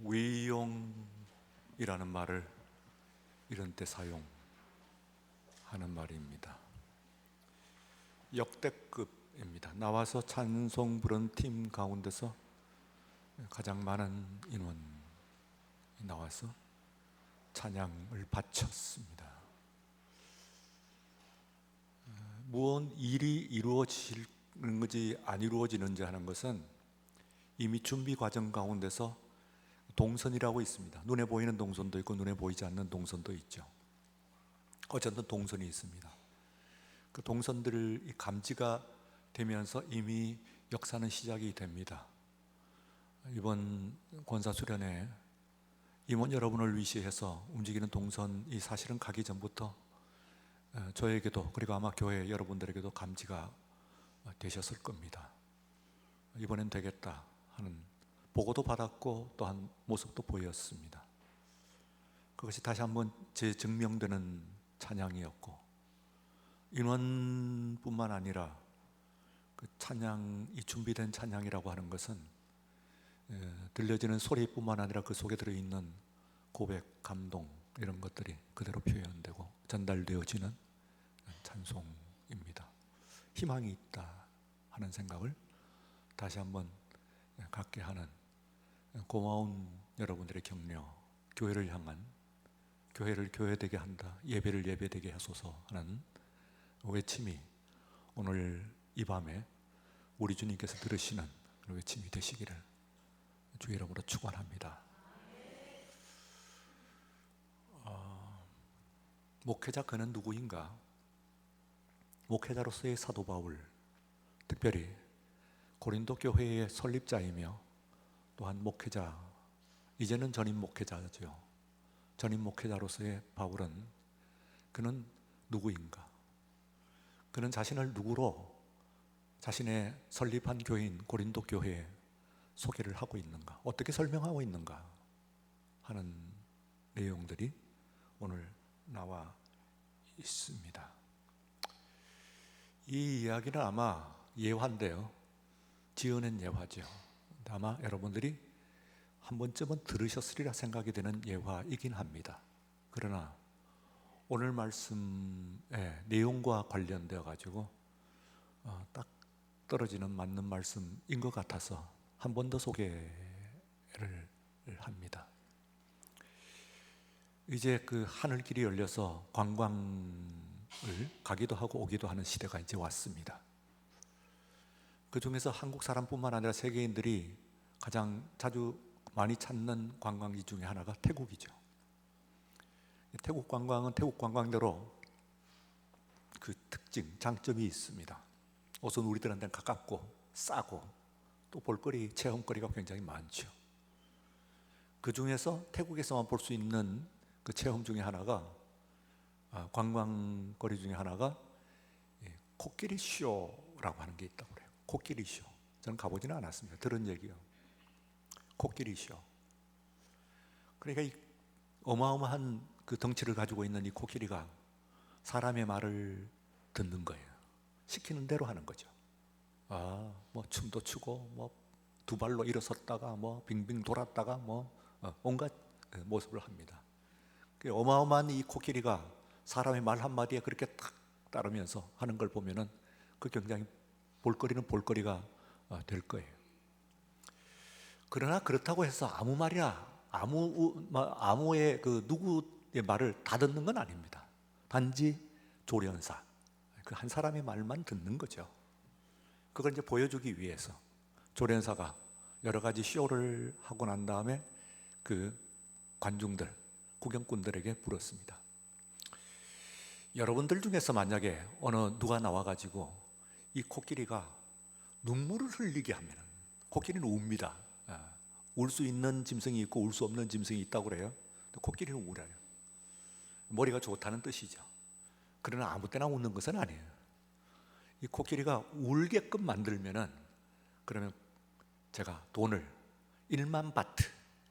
위용이라는 말을 이런 때 사용하는 말입니다. 역대급입니다. 나와서 찬송 부른 팀 가운데서 가장 많은 인원이 나와서 찬양을 바쳤습니다. 무언 일이 이루어지는 건지 안 이루어지는지 하는 것은 이미 준비 과정 가운데서 동선이라고 있습니다. 눈에 보이는 동선도 있고 눈에 보이지 않는 동선도 있죠. 어쨌든 동선이 있습니다. 그 동선들이 감지가 되면서 이미 역사는 시작이 됩니다. 이번 권사수련회 임원 여러분을 위시해서 움직이는 동선이 사실은 가기 전부터 저에게도 그리고 아마 교회 여러분들에게도 감지가 되셨을 겁니다. 이번엔 되겠다 하는 보고도 받았고 또한 모습도 보였습니다. 그것이 다시 한번 재증명되는 찬양이었고, 인원뿐만 아니라 그 찬양이 준비된 찬양이라고 하는 것은 들려지는 소리뿐만 아니라 그 속에 들어있는 고백, 감동 이런 것들이 그대로 표현되고 전달되어지는 찬송입니다. 희망이 있다 하는 생각을 다시 한번 갖게 하는 고마운 여러분들의 격려, 교회를 향한, 교회를 교회되게 한다, 예배를 예배되게 하소서 하는 외침이 오늘 이 밤에 우리 주님께서 들으시는 외침이 되시기를 주의 이름으로 축원합니다. 목회자 그는 누구인가? 목회자로서의 사도 바울, 특별히 고린도 교회의 설립자이며 또한 목회자, 이제는 전임 목회자죠. 전임 목회자로서의 바울은 그는 누구인가? 그는 자신을 누구로 자신의 설립한 교회인 고린도 교회에 소개를 하고 있는가? 어떻게 설명하고 있는가? 하는 내용들이 오늘 나와 있습니다. 이 이야기는 아마 예화인데요, 지어낸 예화죠. 아마 여러분들이 한 번쯤은 들으셨으리라 생각이 되는 예화이긴 합니다. 그러나 오늘 말씀의 내용과 관련되어 가지고 딱 떨어지는 맞는 말씀인 것 같아서 한 번 더 소개를 합니다. 이제 그 하늘길이 열려서 관광을 가기도 하고 오기도 하는 시대가 이제 왔습니다. 그 중에서 한국 사람뿐만 아니라 세계인들이 가장 자주 많이 찾는 관광지 중에 하나가 태국이죠. 태국 관광은 태국 관광대로 그 특징, 장점이 있습니다. 우선 우리들한테는 가깝고 싸고 또 볼거리, 체험거리가 굉장히 많죠. 그 중에서 태국에서만 볼 수 있는 그 체험 중에 하나가, 관광거리 중에 하나가 코끼리 쇼라고 하는 게 있다고 그래요. 코끼리 쇼. 저는 가보지는 않았습니다. 들은 얘기요. 코끼리 쇼. 그러니까 이 어마어마한 그 덩치를 가지고 있는 이 코끼리가 사람의 말을 듣는 거예요. 시키는 대로 하는 거죠. 뭐 춤도 추고, 뭐 두 발로 일어섰다가, 뭐 빙빙 돌았다가, 뭐 온갖 모습을 합니다. 어마어마한 이 코끼리가 사람의 말 한마디에 그렇게 탁 따르면서 하는 걸 보면은 그 굉장히 볼거리는 볼거리가 될 거예요. 그러나 그렇다고 해서 아무 말이나 아무의 그 누구의 말을 다 듣는 건 아닙니다. 단지 조련사, 그 한 사람의 말만 듣는 거죠. 그걸 이제 보여주기 위해서 조련사가 여러 가지 쇼를 하고 난 다음에 그 관중들, 구경꾼들에게 물었습니다. 여러분들 중에서 만약에 어느 누가 나와가지고 이 코끼리가 눈물을 흘리게 하면, 코끼리는 웁니다. 울 수 있는 짐승이 있고 울 수 없는 짐승이 있다고 그래요. 코끼리는 울어요. 머리가 좋다는 뜻이죠. 그러나 아무 때나 웃는 것은 아니에요. 이 코끼리가 울게끔 만들면은, 그러면 제가 돈을 1만 바트,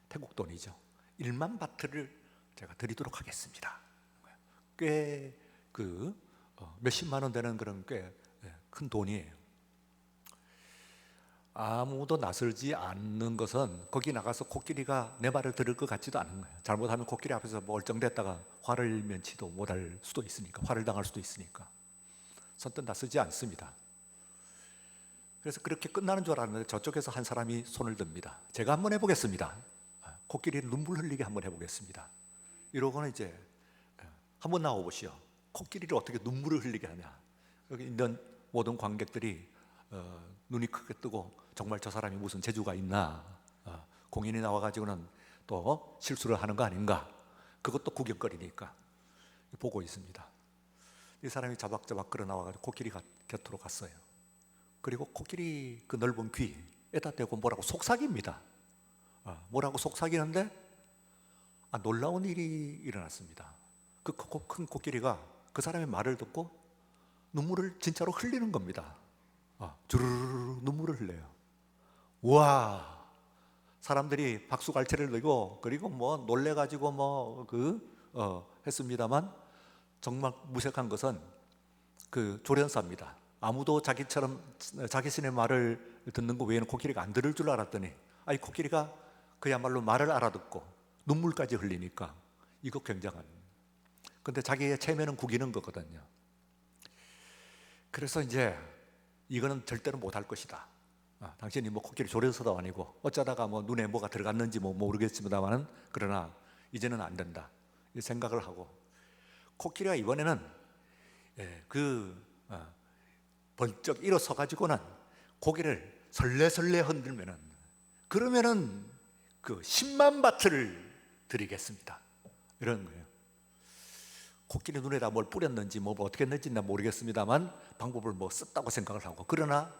태국 돈이죠. 1만 바트를 제가 드리도록 하겠습니다. 꽤 몇십만 원 되는 그런 꽤 큰 돈이에요. 아무도 나설지 않는 것은 거기 나가서 코끼리가 내 말을 들을 것 같지도 않은 거예요. 잘못하면 코끼리 앞에서 멀쩡댔다가 화를 면치도 못할 수도 있으니까, 화를 당할 수도 있으니까 선뜻 나서지 않습니다. 그래서 그렇게 끝나는 줄 알았는데 저쪽에서 한 사람이 손을 듭니다. 제가 한번 해보겠습니다. 코끼리 눈물 흘리게 한번 해보겠습니다. 이러고는 이제 한번 나와보시오. 코끼리를 어떻게 눈물을 흘리게 하냐. 여기 있는 모든 관객들이 눈이 크게 뜨고 정말 저 사람이 무슨 재주가 있나, 공연이 나와가지고는 또 실수를 하는 거 아닌가, 그것도 구경거리니까 보고 있습니다. 이 사람이 자박자박 걸어 나와가지고 코끼리 곁으로 갔어요. 그리고 코끼리 그 넓은 귀에다 대고 뭐라고 속삭입니다. 뭐라고 속삭이는데 놀라운 일이 일어났습니다. 그 큰 코끼리가 그 사람의 말을 듣고 눈물을 진짜로 흘리는 겁니다. 주르르 눈물을 흘려요. 와, 사람들이 박수갈채를 들고 그리고 뭐 놀래가지고 했습니다만 정말 무색한 것은 그 조련사입니다. 아무도 자기처럼 자기 신의 말을 듣는 것 외에는 코끼리가 안 들을 줄 알았더니 이 코끼리가 그야말로 말을 알아듣고 눈물까지 흘리니까 이거 굉장한. 근데 자기의 체면은 구기는 거거든요. 그래서 이제 이거는 절대로 못할 것이다. 당신이 뭐 코끼리 조련사도 아니고 어쩌다가 뭐 눈에 뭐가 들어갔는지 모르겠습니다만은 그러나 이제는 안 된다, 이 생각을 하고 코끼리가 이번에는 번쩍 일어서 가지고는 고개를 설레설레 흔들면은 그러면은 그 10만 바트를 드리겠습니다, 이런 거예요. 코끼리 눈에다 뭘 뿌렸는지 뭐 어떻게 했는지 는 모르겠습니다만 방법을 썼다고 생각을 하고, 그러나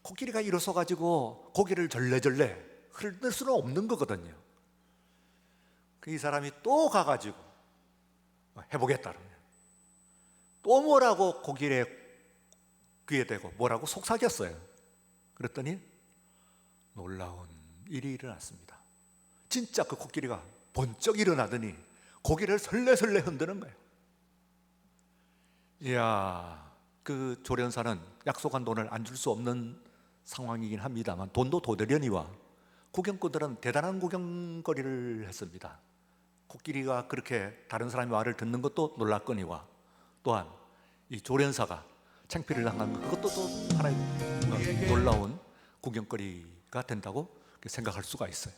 코끼리가 일어서 가지고 고개를 절레절레 흔들 수는 없는 거거든요. 이 사람이 또 가가지고 해보겠다는 거예요. 또 뭐라고 코끼리의 귀에 대고 뭐라고 속삭였어요. 그랬더니 놀라운 일이 일어났습니다. 진짜 그 코끼리가 번쩍 일어나더니 고개를 설레설레 흔드는 거예요. 이야, 그 조련사는 약속한 돈을 안 줄 수 없는 상황이긴 합니다만 돈도 도되려니와 구경꾼들은 대단한 구경거리를 했습니다. 코끼리가 그렇게 다른 사람의 말을 듣는 것도 놀랐거니와 또한 이 조련사가 창피를 당한 것, 그것도 또 하나의 놀라운 구경거리가 된다고 생각할 수가 있어요.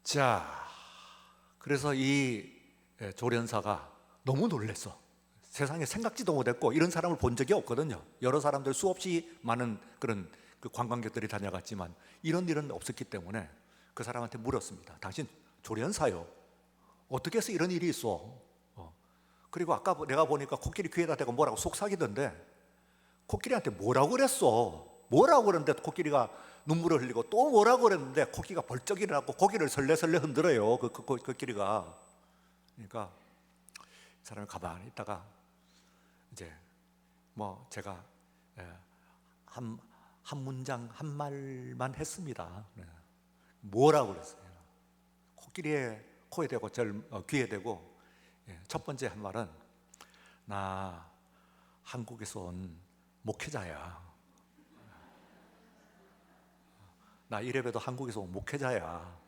자, 그래서 이 조련사가 너무 놀랐어. 세상에 생각지도 못했고 이런 사람을 본 적이 없거든요. 여러 사람들 수없이 많은 그런 그 관광객들이 다녀갔지만 이런 일은 없었기 때문에 그 사람한테 물었습니다. 당신 조련사요, 어떻게 해서 이런 일이 있어? 그리고 아까 내가 보니까 코끼리 귀에다 대고 뭐라고 속삭이던데 코끼리한테 뭐라고 그랬어? 뭐라고 그랬는데 코끼리가 눈물을 흘리고 또 뭐라고 그랬는데 코끼리가 벌쩍 일어나고 고개를 설레설레 흔들어요. 그 코끼리가. 그러니까 사람이 가만히 있다가 이제 제가 한 문장 한 말만 했습니다. 뭐라고 그랬어요? 코끼리의 코에 대고 귀에 대고 첫 번째 한 말은 나 한국에서 온 목회자야. 나 이래봬도 한국에서 온 목회자야.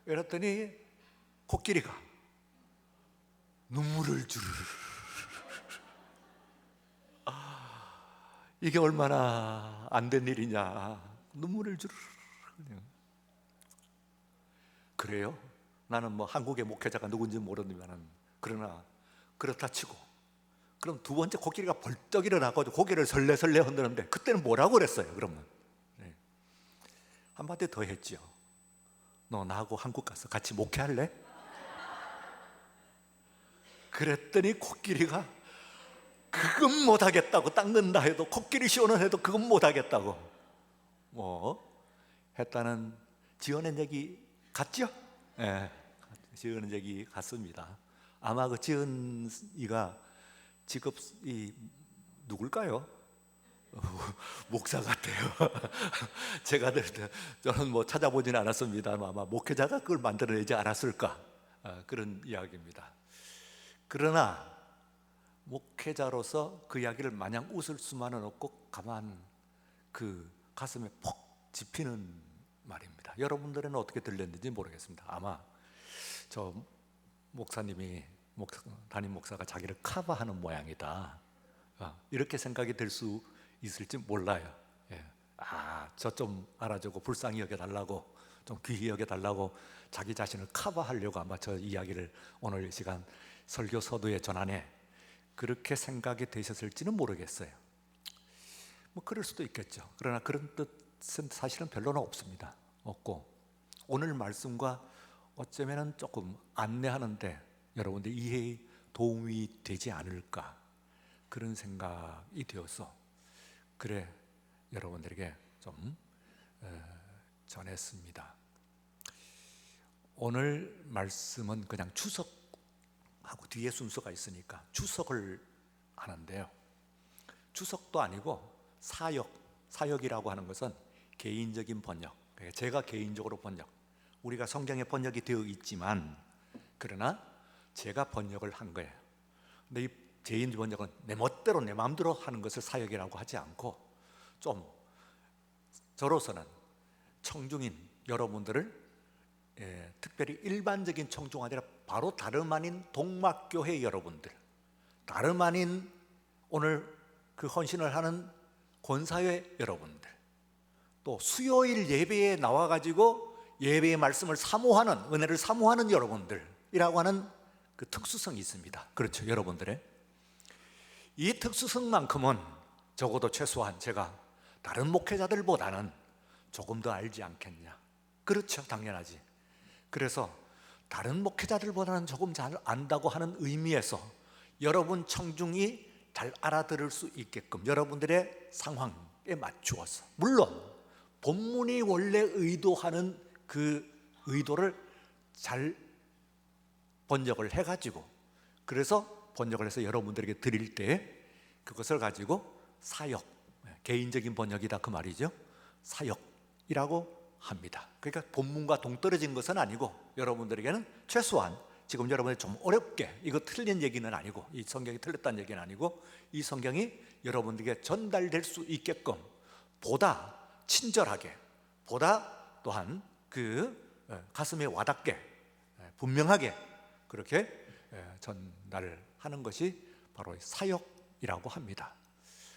이랬더니 코끼리가 눈물을 주르르. 이게 얼마나 안 된 일이냐. 눈물을 주르르. 그래요? 나는 한국의 목회자가 누군지 모르지만 그러나 그렇다 치고 그럼 두 번째 코끼리가 벌떡 일어나고 고개를 설레설레 흔드는데 그때는 뭐라고 그랬어요? 그러면 한마디 더 했죠. 너 나하고 한국 가서 같이 목회할래? 그랬더니 코끼리가 그건 못하겠다고, 닦는다 해도 코끼리 쇼는 해도 그건 못하겠다고 했다는 지어낸 얘기 같죠? 지어낸 얘기 같습니다. 아마 그 지은 이가 직업이 누굴까요? 목사 같아요. 제가 저는 찾아보지는 않았습니다만 아마 목회자가 그걸 만들어내지 않았을까, 그런 이야기입니다. 그러나 목회자로서 그 이야기를 마냥 웃을 수만은 없고 가만 그 가슴에 퍽 집히는 말입니다. 여러분들은 어떻게 들렸는지 모르겠습니다. 아마 저 목사님이 담임 목사가 자기를 커버하는 모양이다, 이렇게 생각이 들 수 있을지 몰라요. 예. 저 좀 알아주고 불쌍히 여겨달라고, 좀 귀히 여겨달라고 자기 자신을 커버하려고 아마 저 이야기를 오늘 이 시간 설교 서두에 전하네, 그렇게 생각이 되셨을지는 모르겠어요. 뭐 그럴 수도 있겠죠. 그러나 그런 뜻은 사실은 별로는 없습니다. 없고, 오늘 말씀과 어쩌면 조금 안내하는데 여러분들 이해에 도움이 되지 않을까, 그런 생각이 되어서 그래 여러분들에게 좀 전했습니다. 오늘 말씀은 그냥 추석하고 뒤에 순서가 있으니까 추석을 하는데요, 추석도 아니고 사역이라고 하는 것은 개인적인 번역, 제가 개인적으로 번역, 우리가 성경에 번역이 되어 있지만 그러나 제가 번역을 한 거예요. 근데 이 개인 번역은 내 멋대로 내 마음대로 하는 것을 사역이라고 하지 않고, 좀 저로서는 청중인 여러분들을, 특별히 일반적인 청중 아니라 바로 다름 아닌 동막교회 여러분들, 다름 아닌 오늘 그 헌신을 하는 권사회 여러분들, 또 수요일 예배에 나와가지고 예배의 말씀을 사모하는, 은혜를 사모하는 여러분들이라고 하는 그 특수성이 있습니다. 그렇죠, 여러분들의 이 특수성만큼은 적어도 최소한 제가 다른 목회자들보다는 조금 더 알지 않겠냐. 그렇죠, 당연하지. 그래서 다른 목회자들보다는 조금 잘 안다고 하는 의미에서 여러분 청중이 잘 알아들을 수 있게끔 여러분들의 상황에 맞추어서, 물론 본문이 원래 의도하는 그 의도를 잘 번역을 해가지고, 그래서 번역을 해서 여러분들에게 드릴 때 그것을 가지고 사역, 개인적인 번역이다 그 말이죠. 사역이라고 합니다. 그러니까 본문과 동떨어진 것은 아니고 여러분들에게는 최소한 지금 여러분이 좀 어렵게, 이거 틀린 얘기는 아니고, 이 성경이 틀렸다는 얘기는 아니고, 이 성경이 여러분들에게 전달될 수 있게끔 보다 친절하게, 보다 또한 그 가슴에 와닿게, 분명하게 그렇게 전달을 하는 것이 바로 사역이라고 합니다.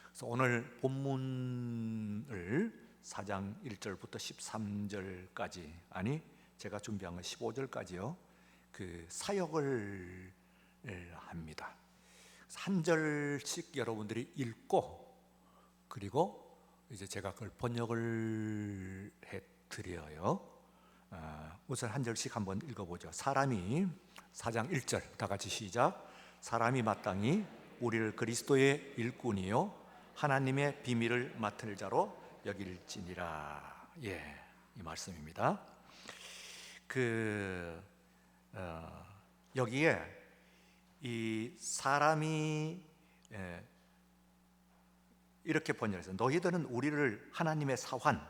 그래서 오늘 본문을 4장 1절부터 13절까지, 아니 제가 준비한 건 15절까지요, 그 사역을 합니다. 한 절씩 여러분들이 읽고, 그리고 이제 제가 그걸 번역을 해드려요. 우선 한 절씩 한번 읽어보죠. 사람이, 4장 1절 다 같이 시작. 사람이 마땅히 우리를 그리스도의 일꾼이요 하나님의 비밀을 맡을 자로 여길지니라. 이 말씀입니다. 여기에 이 사람이 이렇게 번역해서, 너희들은 우리를 하나님의 사환,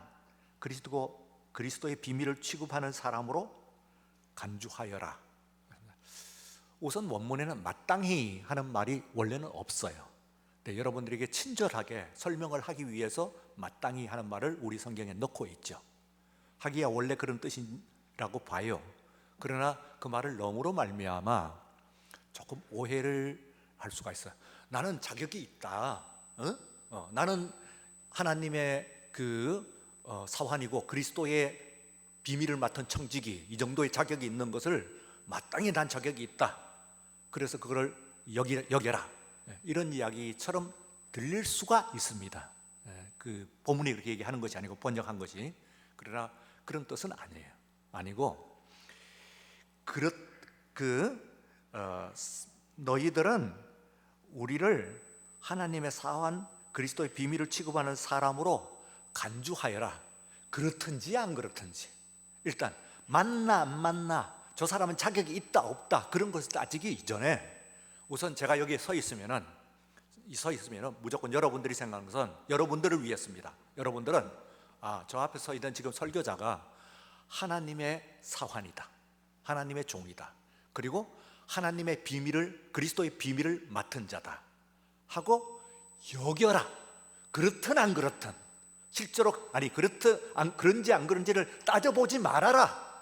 그리스도의 비밀을 취급하는 사람으로 간주하여라. 우선 원문에는 마땅히 하는 말이 원래는 없어요. 근데 여러분들에게 친절하게 설명을 하기 위해서 마땅히 하는 말을 우리 성경에 넣고 있죠. 하기야 원래 그런 뜻이라고 봐요. 그러나 그 말을 넣음으로 말미암아 조금 오해를 할 수가 있어요. 나는 자격이 있다, 나는 하나님의 사환이고 그리스도의 비밀을 맡은 청지기, 이 정도의 자격이 있는 것을 마땅히 난 자격이 있다, 그래서 그걸 여겨라, 이런 이야기처럼 들릴 수가 있습니다. 그 본문이 그렇게 얘기하는 것이 아니고 번역한 것이. 그러나 그런 뜻은 아니에요. 아니고, 너희들은 우리를 하나님의 사환, 그리스도의 비밀을 취급하는 사람으로 간주하여라. 그렇든지 안 그렇든지, 일단 맞나 안 맞나, 저 사람은 자격이 있다 없다, 그런 것을 따지기 이전에 우선 제가 여기에 서 있으면은 무조건 여러분들이 생각하는 것은 여러분들을 위해서입니다. 여러분들은 저 앞에 서 있는 지금 설교자가 하나님의 사환이다, 하나님의 종이다, 그리고 하나님의 비밀을, 그리스도의 비밀을 맡은 자다 하고 여겨라. 그렇든 안 그렇든 실제로 그런지 안 그런지를 따져보지 말아라,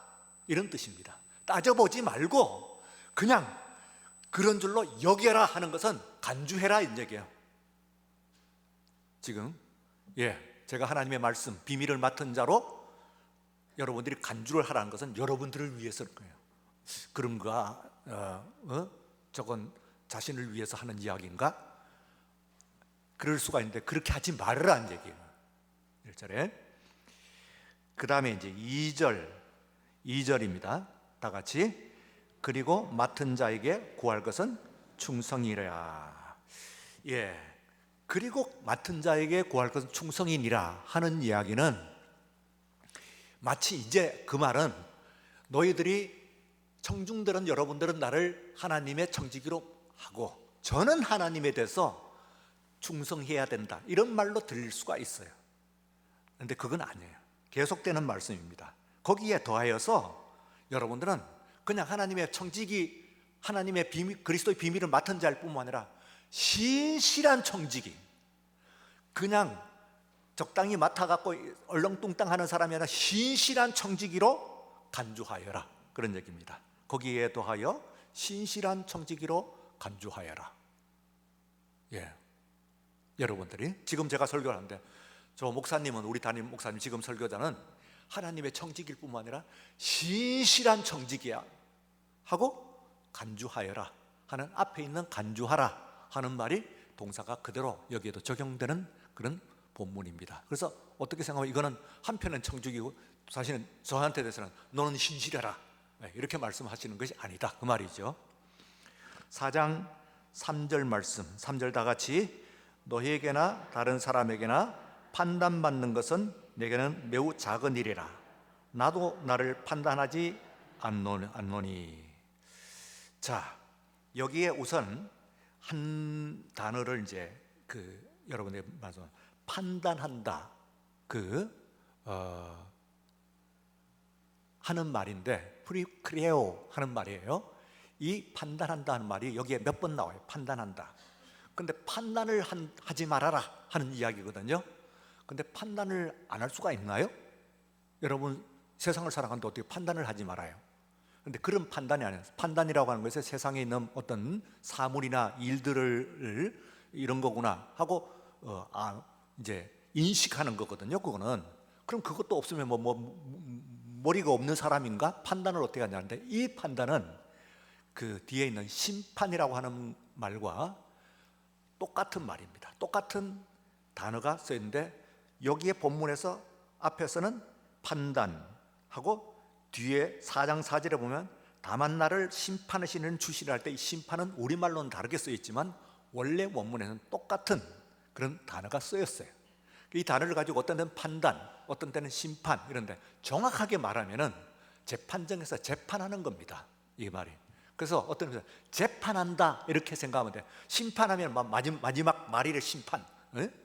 이런 뜻입니다. 따져보지 말고 그냥 그런 줄로 여겨라 하는 것은 간주해라, 이 얘기예요. 지금 제가 하나님의 말씀 비밀을 맡은 자로 여러분들이 간주를 하라는 것은 여러분들을 위해서일 거예요. 그런가? 저건 자신을 위해서 하는 이야기인가? 그럴 수가 있는데 그렇게 하지 말으라는 얘기예요. 1절에. 그 다음에 이제 2절입니다. 다 같이. 그리고 맡은 자에게 구할 것은 충성이라. 그리고 맡은 자에게 구할 것은 충성이니라 하는 이야기는 마치 이제 그 말은 너희들이 청중들은, 여러분들은 나를 하나님의 청지기로 하고 저는 하나님에 대해서 충성해야 된다, 이런 말로 들릴 수가 있어요. 그런데 그건 아니에요. 계속되는 말씀입니다. 거기에 더하여서 여러분들은 그냥 하나님의 청지기, 하나님의 비밀, 그리스도의 비밀을 맡은 자일 뿐만 아니라 신실한 청지기, 그냥 적당히 맡아갖고 얼렁뚱땅 하는 사람이 아니라 신실한 청지기로 간주하여라, 그런 얘기입니다. 거기에 더하여 신실한 청지기로 간주하여라. 여러분들이 지금 제가 설교를 하는데 저 목사님은, 우리 담임 목사님 지금 설교자는 하나님의 청지기일 뿐만 아니라 신실한 청지기야 하고 간주하여라 하는, 앞에 있는 간주하라 하는 말이 동사가 그대로 여기에도 적용되는 그런 본문입니다. 그래서 어떻게 생각하면 이거는 한편은 청지기고 사실은 저한테 대해서는 너는 신실해라, 이렇게 말씀하시는 것이 아니다, 그 말이죠. 4장 3절 말씀, 3절 다 같이. 너희에게나 다른 사람에게나 판단받는 것은 내게는 매우 작은 일이라. 나도 나를 판단하지 않노니. 자, 여기에 우선 한 단어를 이제 여러분의 말씀 판단한다 하는 말인데, 프리크레오 하는 말이에요. 이 판단한다 하는 말이 여기에 몇 번 나와요. 판단한다. 근데 판단을 하지 말아라 하는 이야기거든요. 근데 판단을 안 할 수가 있나요? 여러분 세상을 살아가는데 어떻게 판단을 하지 말아요? 근데 그런 판단이 아니에요. 판단이라고 하는 것은 세상에 있는 어떤 사물이나 일들을 이런 거구나 하고 이제 인식하는 거거든요. 그거는. 그럼 그것도 없으면 머리가 없는 사람인가? 판단을 어떻게 하냐는데, 이 판단은 그 뒤에 있는 심판이라고 하는 말과 똑같은 말입니다. 똑같은 단어가 쓰였는데 여기에 본문에서 앞에서는 판단하고 뒤에 4장 4절에 보면 다만 나를 심판하시는 주시라 할 때 이 심판은 우리말로는 다르게 쓰였지만 원래 원문에는 똑같은 그런 단어가 쓰였어요. 이 단어를 가지고 어떤 때는 판단, 어떤 때는 심판, 이런데 정확하게 말하면은 재판정에서 재판하는 겁니다, 이 말이. 그래서 어떤 데서 재판한다 이렇게 생각하면 돼. 심판하면 마지막 말일의 심판,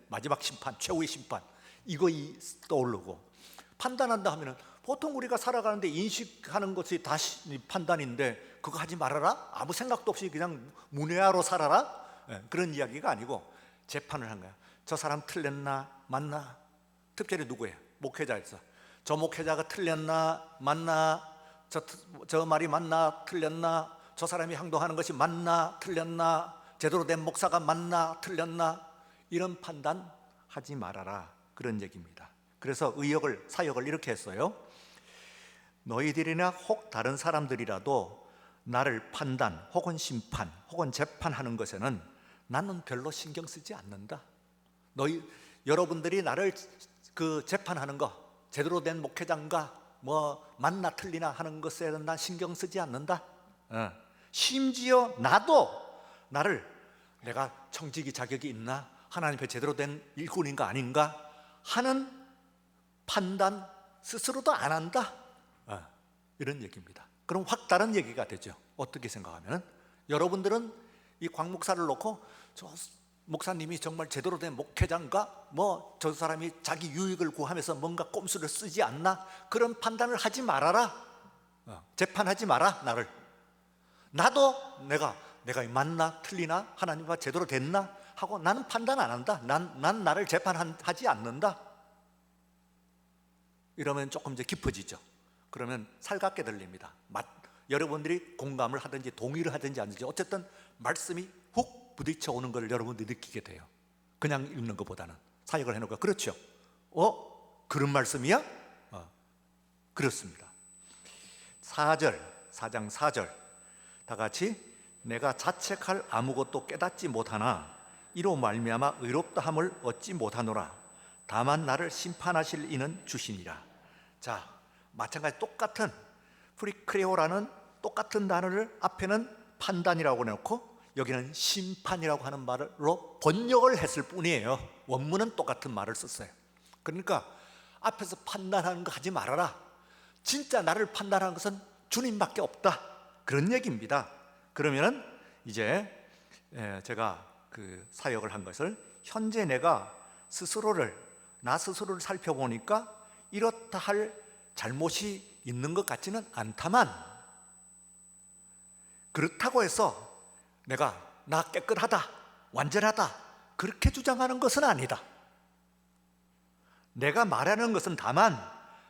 마지막 심판, 최후의 심판, 이거 떠오르고, 판단한다 하면은 보통 우리가 살아가는데 인식하는 것이 다 판단인데 그거 하지 말아라, 아무 생각도 없이 그냥 문외하로 살아라, 그런 이야기가 아니고 재판을 한 거야. 저 사람 틀렸나 맞나? 특별히 누구예요? 목회자에서 저 목회자가 틀렸나 맞나? 저 말이 맞나 틀렸나? 저 사람이 행동하는 것이 맞나 틀렸나? 제대로 된 목사가 맞나 틀렸나? 이런 판단 하지 말아라, 그런 얘기입니다. 그래서 사역을 이렇게 했어요. 너희들이나 혹 다른 사람들이라도 나를 판단 혹은 심판 혹은 재판하는 것에는 나는 별로 신경 쓰지 않는다. 여러분들이 나를 재판하는 거, 제대로 된 목회자인가 맞나 틀리나 하는 것에는 난 신경 쓰지 않는다. 심지어 나도 내가 청지기 자격이 있나, 하나님 앞에 제대로 된 일꾼인가 아닌가 하는 판단 스스로도 안 한다, 이런 얘기입니다. 그럼 확 다른 얘기가 되죠. 어떻게 생각하면 여러분들은 이 곽 목사를 놓고 저 목사님이 정말 제대로 된 목회자인가, 저 사람이 자기 유익을 구하면서 뭔가 꼼수를 쓰지 않나, 그런 판단을 하지 말아라. 재판하지 마라, 나를. 나도 내가 맞나 틀리나, 하나님과 제대로 됐나 하고 나는 판단 안 한다. 난 나를 재판하지 않는다. 이러면 조금 이제 깊어지죠. 그러면 살갑게 들립니다. 여러분들이 공감을 하든지 동의를 하든지 하든지 어쨌든 말씀이 훅 부딪혀 오는 걸 여러분들이 느끼게 돼요. 그냥 읽는 것보다는. 사역을 해놓고 그렇죠. 그런 말씀이야? 그렇습니다. 4장 4절 다 같이 내가 자책할 아무것도 깨닫지 못하나 이로 말미암아 의롭다함을 얻지 못하노라. 다만 나를 심판하실 이는 주시니라. 자, 마찬가지 똑같은 프리크레오라는 똑같은 단어를 앞에는 판단이라고 해놓고 여기는 심판이라고 하는 말로 번역을 했을 뿐이에요. 원문은 똑같은 말을 썼어요. 그러니까 앞에서 판단하는 거 하지 말아라. 진짜 나를 판단하는 것은 주님밖에 없다. 그런 얘기입니다. 그러면은 이제 제가 그 사역을 한 것을 현재 내가 나 스스로를 살펴보니까 이렇다 할 잘못이 있는 것 같지는 않다만 그렇다고 해서 내가 나 깨끗하다, 완전하다 그렇게 주장하는 것은 아니다. 내가 말하는 것은 다만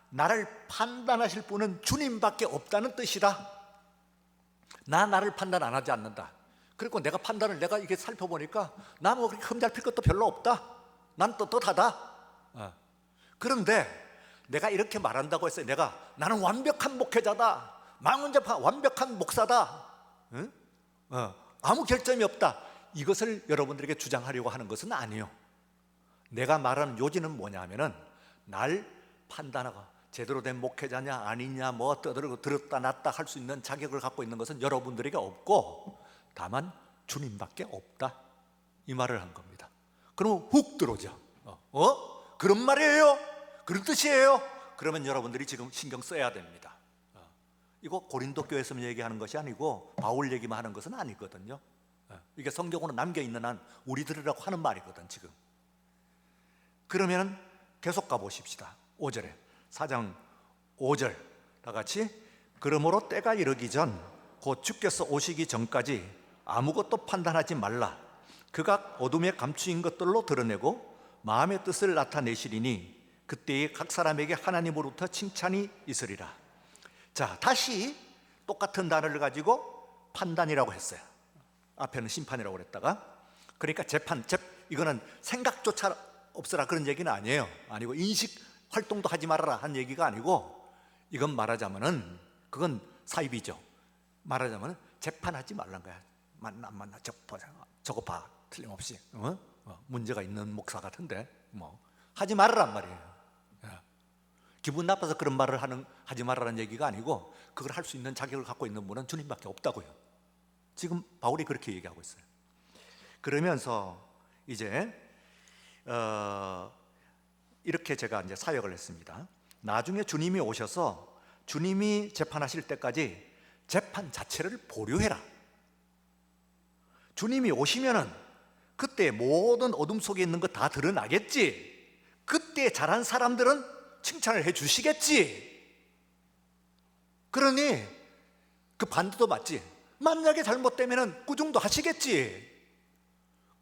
나를 판단하실 분은 주님밖에 없다는 뜻이다. 나를 판단 안 하지 않는다. 그리고 내가 이게 살펴보니까 나 뭐 그렇게 흠잡힐 것도 별로 없다. 난 떳떳하다. 그런데 내가 이렇게 말한다고 해서 나는 완벽한 목회자다, 완벽한 목사다, 응? 아무 결점이 없다, 이것을 여러분들에게 주장하려고 하는 것은 아니에요. 내가 말하는 요지는 뭐냐면은 날 판단하고 제대로 된 목회자냐 아니냐 뭐 떠들고 들었다 놨다 할 수 있는 자격을 갖고 있는 것은 여러분들에게 없고 다만 주님밖에 없다, 이 말을 한 겁니다. 그러면 훅 들어오죠. 그런 말이에요? 그런 뜻이에요? 그러면 여러분들이 지금 신경 써야 됩니다. 이거 고린도 교회에서 얘기하는 것이 아니고 바울 얘기만 하는 것은 아니거든요. 이게 성경으로 남겨있는 한 우리들이라고 하는 말이거든 지금. 그러면 계속 가보십시다. 5절에 4장 5절 다 같이 그러므로 때가 이르기 전 곧 주께서 오시기 전까지 아무것도 판단하지 말라. 그가 어둠에 감추인 것들로 드러내고 마음의 뜻을 나타내시리니 그때에 각 사람에게 하나님으로부터 칭찬이 있으리라. 자, 다시 똑같은 단어를 가지고 판단이라고 했어요. 앞에는 심판이라고 그랬다가, 그러니까 이거는 생각조차 없으라 그런 얘기는 아니고 인식 활동도 하지 말아라 한 얘기가 아니고, 이건 말하자면은 그건 사입이죠. 말하자면은 재판하지 말란 거야. 만나 저거 봐 틀림없이 문제가 있는 목사 같은데 뭐 하지 말아란 말이에요. 기분 나빠서 그런 말을 하지 말아라는 얘기가 아니고 그걸 할 수 있는 자격을 갖고 있는 분은 주님밖에 없다고요. 지금 바울이 그렇게 얘기하고 있어요. 그러면서 이제 이렇게 제가 이제 사역을 했습니다. 나중에 주님이 오셔서 주님이 재판하실 때까지 재판 자체를 보류해라. 주님이 오시면은 그때 모든 어둠 속에 있는 거 다 드러나겠지. 그때 잘한 사람들은 칭찬을 해 주시겠지. 그러니 그 반대도 맞지. 만약에 잘못되면은 꾸중도 하시겠지.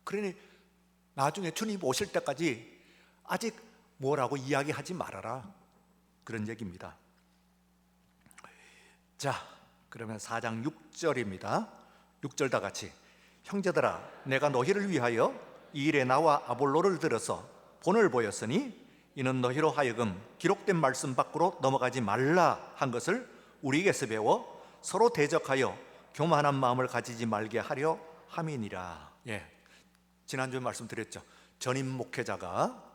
그러니 나중에 주님 오실 때까지 아직 뭐라고 이야기하지 말아라, 그런 얘기입니다. 자, 그러면 4장 6절입니다. 6절 다 같이 형제들아 내가 너희를 위하여 이 일에 나와 아볼로를 들어서 본을 보였으니 이는 너희로 하여금 기록된 말씀 밖으로 넘어가지 말라 한 것을 우리에게서 배워 서로 대적하여 교만한 마음을 가지지 말게 하려 함이니라. 지난주에 말씀드렸죠. 전임 목회자가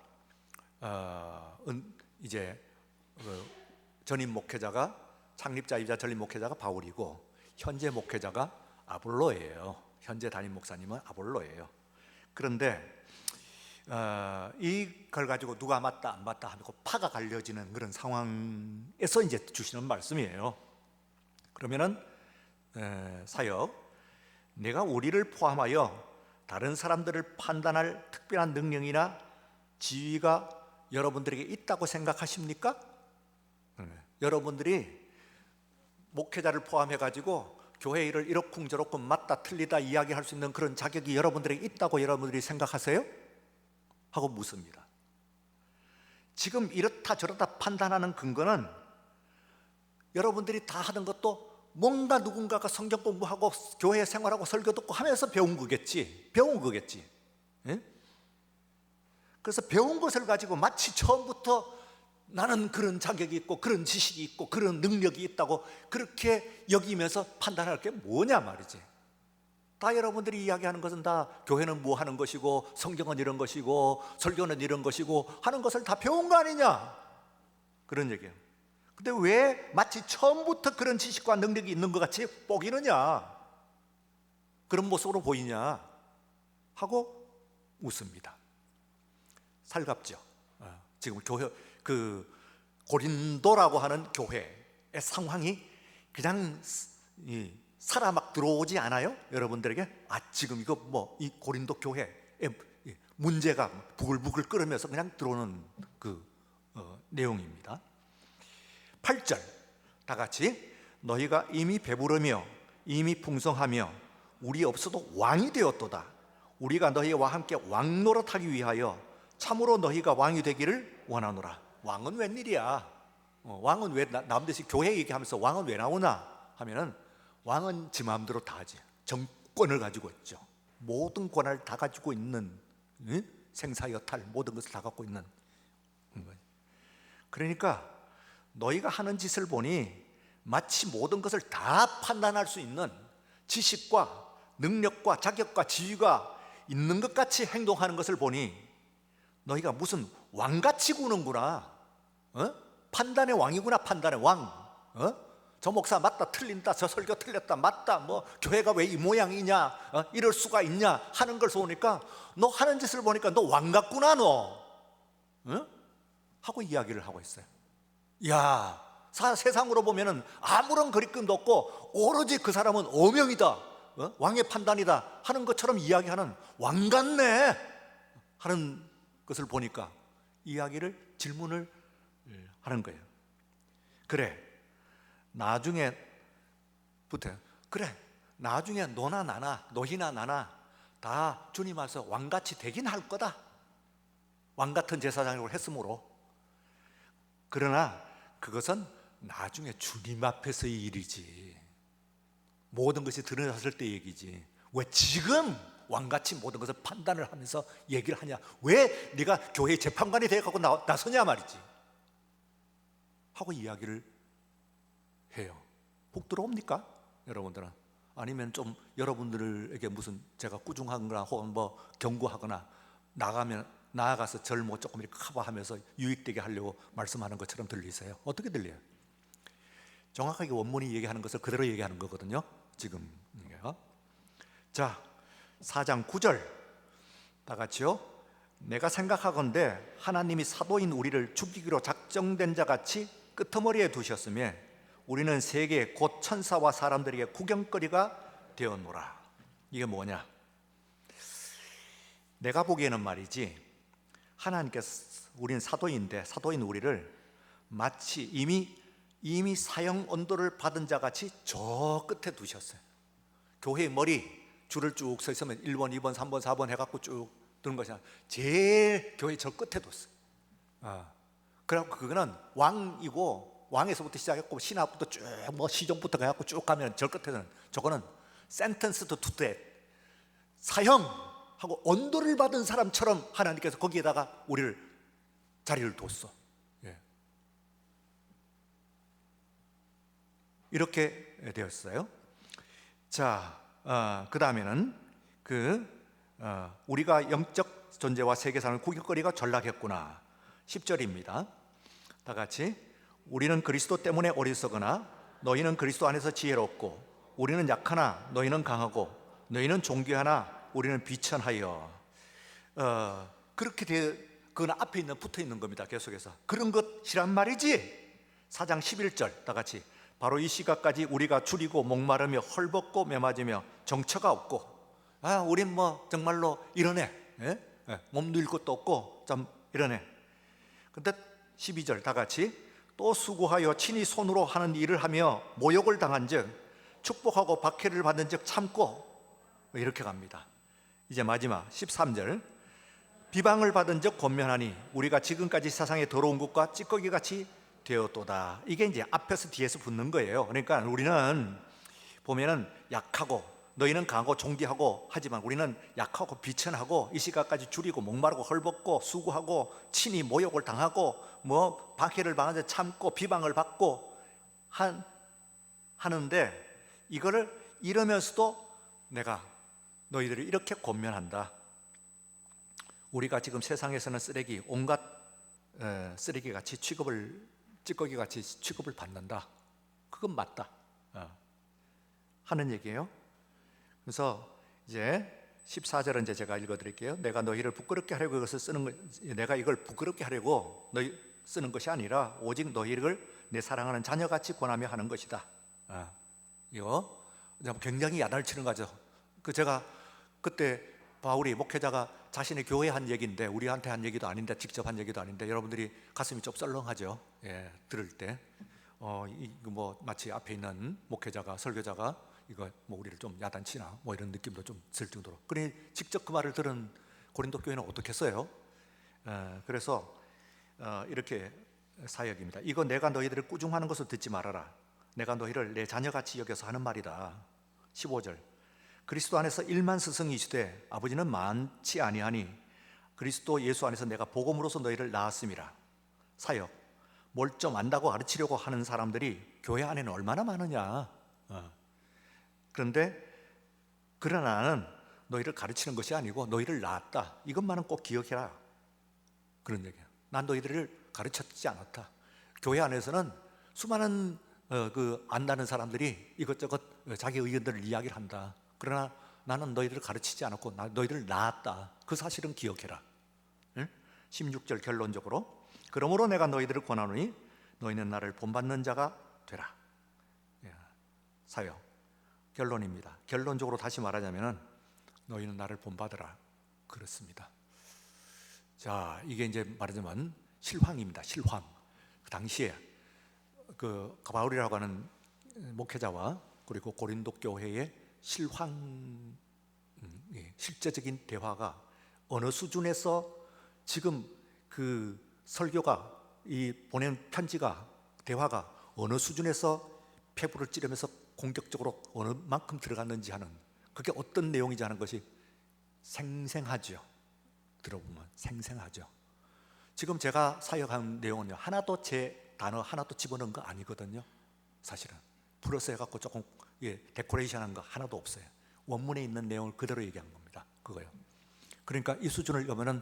전임 목회자가 창립자이자 전임 목회자가 바울이고 현재 목회자가 아볼로예요. 현재 담임 목사님은 아볼로예요. 그런데 이걸 가지고 누가 맞다 안 맞다 하고 파가 갈려지는 그런 상황에서 이제 주시는 말씀이에요. 그러면은 사역, 내가 우리를 포함하여 다른 사람들을 판단할 특별한 능력이나 지위가 여러분들에게 있다고 생각하십니까? 여러분들이 목회자를 포함해 가지고 교회 일을 이러쿵저러쿵 맞다 틀리다 이야기할 수 있는 그런 자격이 여러분들에게 있다고 여러분들이 생각하세요? 하고 묻습니다. 지금 이렇다 저렇다 판단하는 근거는 여러분들이 다 하는 것도 뭔가 누군가가 성경 공부하고 교회 생활하고 설교 듣고 하면서 배운 거겠지. 예? 그래서 배운 것을 가지고 마치 처음부터 나는 그런 자격이 있고 그런 지식이 있고 그런 능력이 있다고 그렇게 여기면서 판단할 게 뭐냐 말이지. 다 여러분들이 이야기하는 것은 다 교회는 뭐 하는 것이고 성경은 이런 것이고 설교는 이런 것이고 하는 것을 다 배운 거 아니냐, 그런 얘기예요. 근데 왜 마치 처음부터 그런 지식과 능력이 있는 것 같이 뽀기느냐, 그런 모습으로 보이냐 하고 웃습니다. 살갑죠. 지금 교회, 그 고린도라고 하는 교회의 상황이 그냥 살아 막 들어오지 않아요? 여러분들에게 지금 이거 뭐 이 고린도 교회에 문제가 부글부글 끓으면서 그냥 들어오는 그 내용입니다. 8절 다 같이, 너희가 이미 배부르며 이미 풍성하며 우리 없어도 왕이 되었도다. 우리가 너희와 함께 왕 노릇하기 위하여 참으로 너희가 왕이 되기를 원하노라. 왕은 웬일이야? 왕은 왜 남들이 교회 얘기하면서 왕은 왜 나오나 하면은, 왕은 지 마음대로 다 하지. 정권을 가지고 있죠. 모든 권한을 다 가지고 있는, 생사여탈 모든 것을 다 갖고 있는 거예요. 그러니까 너희가 하는 짓을 보니 마치 모든 것을 다 판단할 수 있는 지식과 능력과 자격과 지위가 있는 것 같이 행동하는 것을 보니 너희가 무슨 왕같이 구는구나. 판단의 왕이구나. 판단의 왕. 저 목사 맞다 틀린다, 저 설교 틀렸다 맞다, 뭐 교회가 왜 이 모양이냐, 이럴 수가 있냐 하는 걸 보니까 너 하는 짓을 보니까 너 왕 같구나 너, 하고 이야기를 하고 있어요. 야, 세상으로 보면은 아무런 거리낌도 없고 오로지 그 사람은 어명이다, 왕의 판단이다 하는 것처럼 이야기하는 왕 같네 하는 것을 보니까 이야기를, 질문을 하는 거예요. 그래, 나중에 너나 나나, 너희나 나나 다 주님 앞에서 왕같이 되긴 할 거다. 왕같은 제사장으로 했으므로. 그러나 그것은 나중에 주님 앞에서의 일이지, 모든 것이 드러났을 때 얘기지. 왜 지금 왕같이 모든 것을 판단을 하면서 얘기를 하냐, 왜 네가 교회 재판관이 되어가고 나서냐 말이지 하고 이야기를 해요. 복 들어옵니까? 여러분들은? 아니면 좀 여러분들에게 무슨 제가 꾸중하거나 혹은 뭐 경고하거나 나아가서 절 뭐 조금 이렇게 커버하면서 유익되게 하려고 말씀하는 것처럼 들리세요? 어떻게 들려요? 정확하게 원문이 얘기하는 것을 그대로 얘기하는 거거든요, 지금. 자, 4장 9절 다 같이요. 내가 생각하건대 하나님이 사도인 우리를 죽이기로 작정된 자 같이 끄트머리에 두셨으며 우리는 세계 곧 천사와 사람들에게 구경거리가 되었노라. 이게 뭐냐? 내가 보기에는 말이지, 하나님께서 우리는 사도인데 사도인 우리를 마치 이미 사형 언도를 받은 자 같이 저 끝에 두셨어요. 교회의 머리 줄을 쭉 서 있으면 1번, 2번, 3번, 4번 해갖고 쭉 두는 것이 아니라 제일 교회 저 끝에 뒀어요. 그래갖고 그거는 왕이고, 왕에서부터 시작했고 신하부터 쭉 뭐 시종부터 가갖고 쭉 가면 저 끝에는 저거는 sentenced to death, 사형하고 언도를 받은 사람처럼 하나님께서 거기에다가 우리를 자리를 뒀어. 이렇게 되었어요. 자, 그 다음에는 우리가 영적 존재와 세계사는 구경거리가 전락했구나. 10절입니다. 다 같이, 우리는 그리스도 때문에 어리석으나 너희는 그리스도 안에서 지혜롭고, 우리는 약하나 너희는 강하고, 너희는 존귀하나 우리는 비천하여. 그렇게 그건 앞에 붙어 있는 겁니다. 계속해서 그런 것이란 말이지. 4장 11절 다 같이, 바로 이 시각까지 우리가 줄이고 목마르며 헐벗고 메맞으며 정처가 없고, 우린 뭐 정말로 이러네, 몸 늙 것도 없고 참 이러네. 근데 12절 다 같이, 또 수고하여 친히 손으로 하는 일을 하며 모욕을 당한 즉 축복하고 박해를 받는 즉 참고, 이렇게 갑니다. 이제 마지막 13절, 비방을 받은 적 권면하니 우리가 지금까지 세상에 더러운 것과 찌꺼기같이 되었도다. 이게 이제 앞에서 뒤에서 붙는 거예요. 그러니까 우리는 보면은 약하고 너희는 강하고 존귀하고 하지만 우리는 약하고 비천하고 이 시각까지 줄이고 목마르고 헐벗고 수고하고 친히 모욕을 당하고 뭐 박해를 당하자 참고 비방을 받고 하는데 이거를 이러면서도 내가 너희들을 이렇게 권면한다. 우리가 지금 세상에서는 쓰레기 온갖 쓰레기같이 찌꺼기같이 취급을 받는다. 그건 맞다 하는 얘기예요. 그래서 이제 14절은 이제 제가 읽어드릴게요. 내가 너희를 부끄럽게 하려고 이것을 쓰는 것, 내가 이걸 부끄럽게 하려고 너희 쓰는 것이 아니라 오직 너희를 내 사랑하는 자녀같이 권하며 하는 것이다. 이거 굉장히 야단을 치는 거죠. 제가 그때 바울이 목회자가 자신의 교회에 한 얘기인데 우리한테 한 얘기도 아닌데 직접 한 얘기도 아닌데 여러분들이 가슴이 좀 썰렁하죠. 들을 때 이거 뭐 마치 앞에 있는 목회자가 설교자가 이거 뭐 우리를 좀 야단치나 뭐 이런 느낌도 좀 들 정도로. 그러니 직접 그 말을 들은 고린도 교회는 어떻겠어요? 그래서 이렇게 사역입니다. 이거 내가 너희들을 꾸중하는 것을 듣지 말아라. 내가 너희를 내 자녀같이 여겨서 하는 말이다. 15절 그리스도 안에서 1만 스승이시되 아버지는 많지 아니하니 그리스도 예수 안에서 내가 복음으로서 너희를 낳았음이라. 사역 뭘 좀 안다고 가르치려고 하는 사람들이 교회 안에는 얼마나 많으냐. 그런데 그러나 나는 너희를 가르치는 것이 아니고 너희를 낳았다. 이것만은 꼭 기억해라. 그런 얘기야. 난 너희들을 가르쳤지 않았다. 교회 안에서는 수많은 안다는 사람들이 이것저것 자기 의견들을 이야기를 한다. 그러나 나는 너희들을 가르치지 않았고 너희들을 낳았다. 그 사실은 기억해라. 16절 결론적으로 그러므로 내가 너희들을 권하노니 너희는 나를 본받는 자가 되라. 사역 결론입니다. 결론적으로 다시 말하자면 너희는 나를 본받으라. 그렇습니다. 자, 이게 이제 말하자면 실황입니다. 실황. 그 당시에 바울이라고 하는 목회자와 그리고 고린도 교회의 실제적인 대화가 어느 수준에서 지금 그 설교가 이 보낸 편지가 대화가 어느 수준에서 폐부를 찌르면서 공격적으로 어느 만큼 들어갔는지 하는 그게 어떤 내용이지 하는 것이 생생하죠. 들어보면 생생하죠. 지금 제가 사역한 내용은요 하나도 제 단어 하나도 집어넣은 거 아니거든요. 사실은 플러스 해갖고 조금 데코레이션한 거 하나도 없어요. 원문에 있는 내용을 그대로 얘기한 겁니다. 그거요. 그러니까 이 수준을 보면은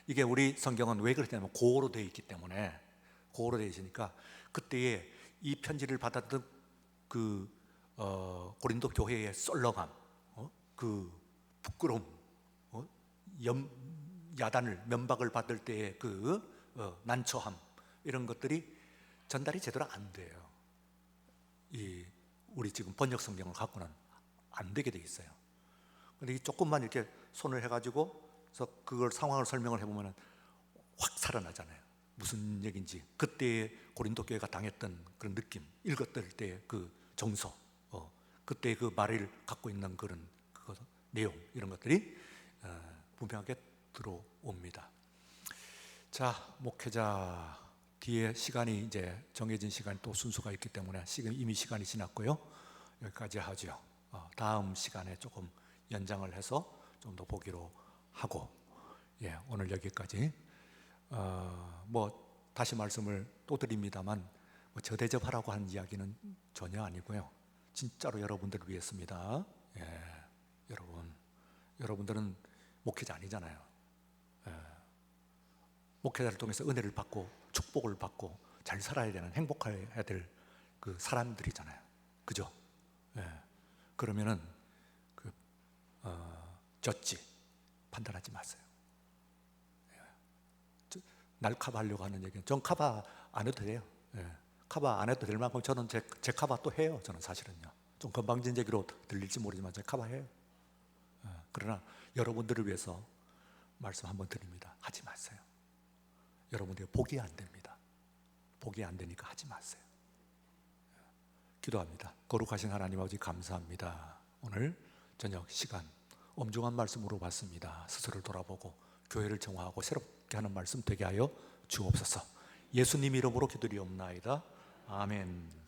이게 우리 성경은 왜 그렇냐면 고어로 되어 있기 때문에 고어로 되어 있으니까 그때에 이 편지를 받았던 고린도 교회의 썰렁함, 그 부끄러움, 야단을 면박을 받을 때의 난처함 이런 것들이 전달이 제대로 안 돼요. 우리 지금 번역 성경을 갖고는 안 되게 돼 있어요. 근데 조금만 이렇게 손을 해가지고 그걸 상황을 설명을 해보면 확 살아나잖아요. 무슨 얘기인지 그때의 고린도 교회가 당했던 그런 느낌, 읽었을 때의 그 정서, 그때의 그 말을 갖고 있는 그런 내용 이런 것들이 분명하게 들어옵니다. 자, 목회자 뒤에 시간이 이제 정해진 시간이 또 순서가 있기 때문에 지금 이미 시간이 지났고요. 여기까지 하죠. 다음 시간에 조금 연장을 해서 좀 더 보기로 하고, 오늘 여기까지. 뭐 다시 말씀을 또 드립니다만 저대접하라고 하는 이야기는 전혀 아니고요. 진짜로 여러분들을 위해서입니다. 여러분들은 목회자 아니잖아요. 목회자를 통해서 은혜를 받고 축복을 받고 잘 살아야 되는 행복해야 될 그 사람들이잖아요. 그죠? 그러면은 졌지 판단하지 마세요. 날 커버하려고 하는 얘기는 전 커버 안 해도 돼요. 커버 안 해도 될 만큼 저는 제 커버 또 해요. 저는 사실은요. 좀 건방진얘기로 들릴지 모르지만 제가 커버해요. 그러나 여러분들을 위해서 말씀 한번 드립니다. 하지 마세요. 여러분들이 복이 안 됩니다. 복이 안 되니까 하지 마세요. 기도합니다. 거룩하신 하나님 아버지 감사합니다. 오늘 저녁 시간 엄중한 말씀으로 봤습니다. 스스로를 돌아보고 교회를 정화하고 새롭게 하는 말씀 되게 하여 주옵소서. 예수님 이름으로 기도리옵나이다. 아멘.